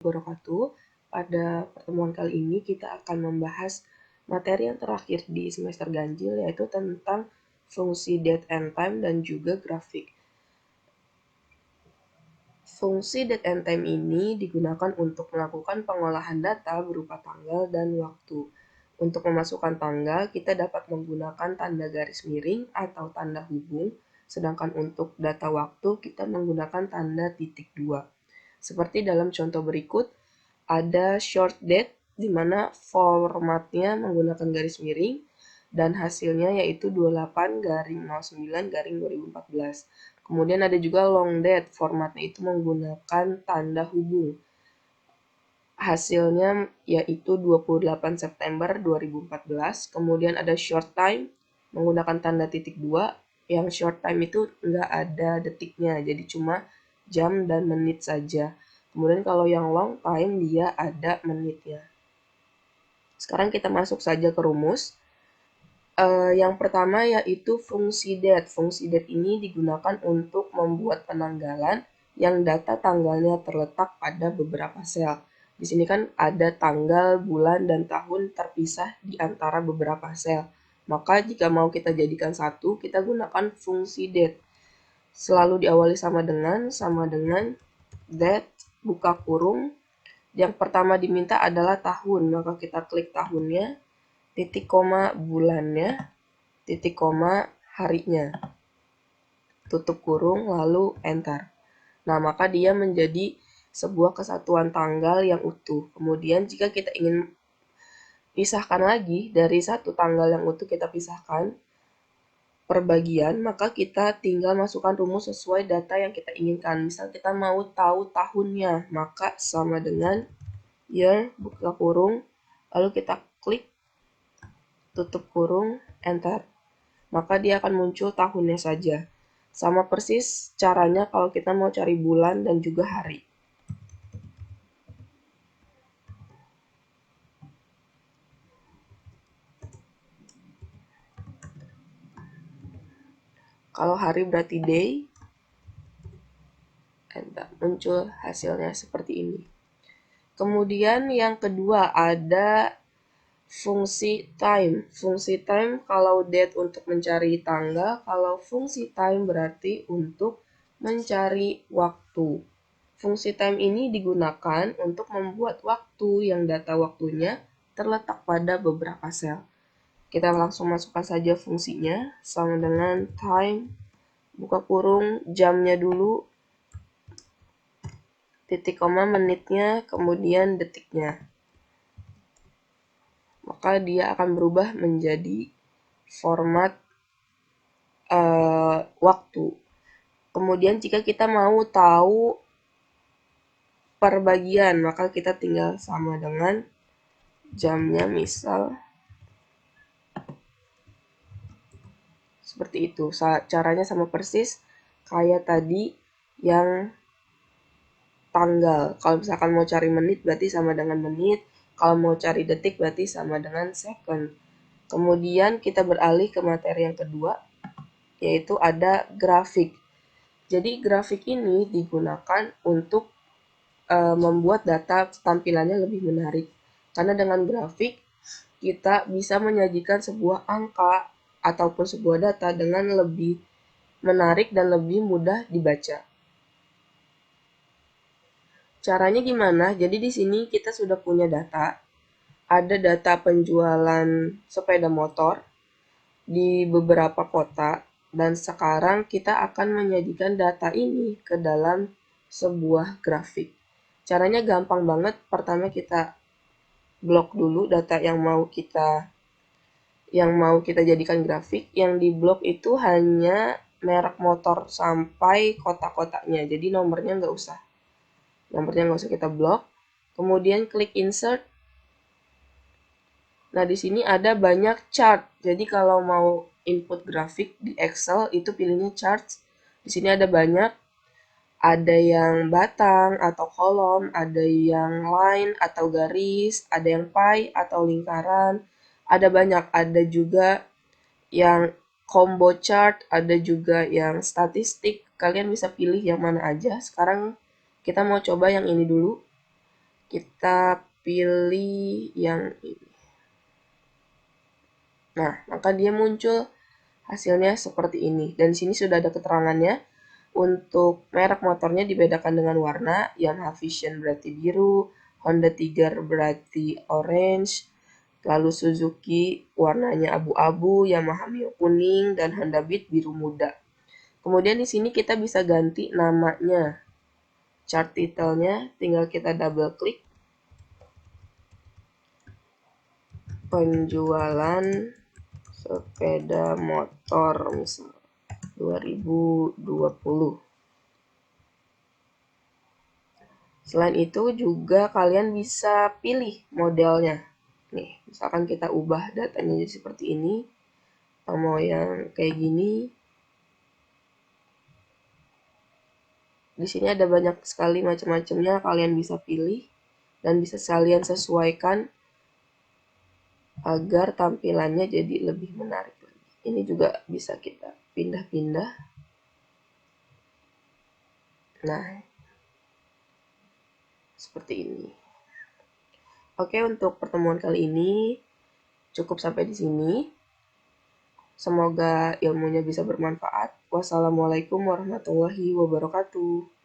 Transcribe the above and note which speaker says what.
Speaker 1: wabarakatuh. Pada pertemuan kali ini kita akan membahas materi yang terakhir di semester ganjil, yaitu tentang fungsi date and time dan juga grafik. Fungsi date and time ini digunakan untuk melakukan pengolahan data berupa tanggal dan waktu. Untuk memasukkan tanggal, kita dapat menggunakan tanda garis miring atau tanda hubung, sedangkan untuk data waktu kita menggunakan tanda titik dua. Seperti dalam contoh berikut, ada short date di mana formatnya menggunakan garis miring dan hasilnya yaitu 28-09-2014. Kemudian ada juga long date, formatnya itu menggunakan tanda hubung. Hasilnya yaitu 28 September 2014. Kemudian ada short time menggunakan tanda titik dua. Yang short time itu nggak ada detiknya, jadi cuma jam dan menit saja. Kemudian kalau yang long time dia ada menitnya. Sekarang kita masuk saja ke rumus. Yang pertama yaitu fungsi date. Fungsi date ini digunakan untuk membuat penanggalan yang data tanggalnya terletak pada beberapa sel. Di sini kan ada tanggal, bulan, dan tahun terpisah di antara beberapa sel. Maka jika mau kita jadikan satu, kita gunakan fungsi date. Selalu diawali sama dengan date, buka kurung. Yang pertama diminta adalah tahun, maka kita klik tahunnya, titik koma bulannya, titik koma harinya, tutup kurung, lalu enter. Nah, maka dia menjadi sebuah kesatuan tanggal yang utuh. Kemudian jika kita ingin pisahkan lagi dari satu tanggal yang utuh kita pisahkan per bagian, maka kita tinggal masukkan rumus sesuai data yang kita inginkan. Misal kita mau tahu tahunnya, maka sama dengan year, buka kurung, lalu kita klik, tutup kurung, enter. Maka dia akan muncul tahunnya saja. Sama persis caranya kalau kita mau cari bulan dan juga hari. Kalau hari berarti day, muncul hasilnya seperti ini. Kemudian yang kedua ada fungsi time. Fungsi time kalau date untuk mencari tanggal, kalau fungsi time berarti untuk mencari waktu. Fungsi time ini digunakan untuk membuat waktu yang data waktunya terletak pada beberapa sel. Kita langsung masukkan saja fungsinya, sama dengan time, buka kurung, jamnya dulu, titik koma menitnya, kemudian detiknya. Maka dia akan berubah menjadi format waktu. Kemudian jika kita mau tahu per bagian, maka kita tinggal sama dengan jamnya, misal seperti itu. Caranya sama persis kayak tadi yang tanggal. Kalau misalkan mau cari menit berarti sama dengan menit, kalau mau cari detik berarti sama dengan second. Kemudian kita beralih ke materi yang kedua, yaitu ada grafik. Jadi grafik ini digunakan untuk membuat data tampilannya lebih menarik. Karena dengan grafik kita bisa menyajikan sebuah angka ataupun sebuah data dengan lebih menarik dan lebih mudah dibaca. Caranya gimana? Jadi di sini kita sudah punya data. Ada data penjualan sepeda motor di beberapa kota, dan sekarang kita akan menyajikan data ini ke dalam sebuah grafik. Caranya gampang banget. Pertama kita blok dulu data yang mau kita jadikan grafik. Yang di blok itu hanya merek motor sampai kota-kotanya, jadi nomornya nggak usah kita blok. Kemudian klik insert. Nah, di sini ada banyak chart. Jadi kalau mau input grafik di Excel itu pilihnya chart. Di sini ada banyak. Ada yang batang atau kolom, ada yang line atau garis, ada yang pie atau lingkaran. Ada banyak. Ada juga yang combo chart, ada juga yang statistik. Kalian bisa pilih yang mana aja. Sekarang kita mau coba yang ini dulu. kita pilih yang ini. Nah, maka dia muncul hasilnya seperti ini. Dan di sini sudah ada keterangannya. Untuk merek motornya dibedakan dengan warna. Yamaha Vision berarti biru, Honda Tiger berarti orange, lalu Suzuki warnanya abu-abu, Yamaha Mio kuning, dan Honda Beat biru muda. Kemudian di sini kita bisa ganti namanya. Chart title-nya tinggal kita double klik. Penjualan sepeda motor misal 2020. Selain itu juga kalian bisa pilih modelnya. Nih, misalkan kita ubah datanya jadi seperti ini, mau yang kayak gini. Di sini ada banyak sekali macam-macamnya, kalian bisa pilih dan bisa kalian sesuaikan agar tampilannya jadi lebih menarik lagi. Ini juga bisa kita pindah-pindah. Nah, seperti ini. Oke, untuk pertemuan kali ini cukup sampai di sini. Semoga ilmunya bisa bermanfaat. Wassalamualaikum warahmatullahi wabarakatuh.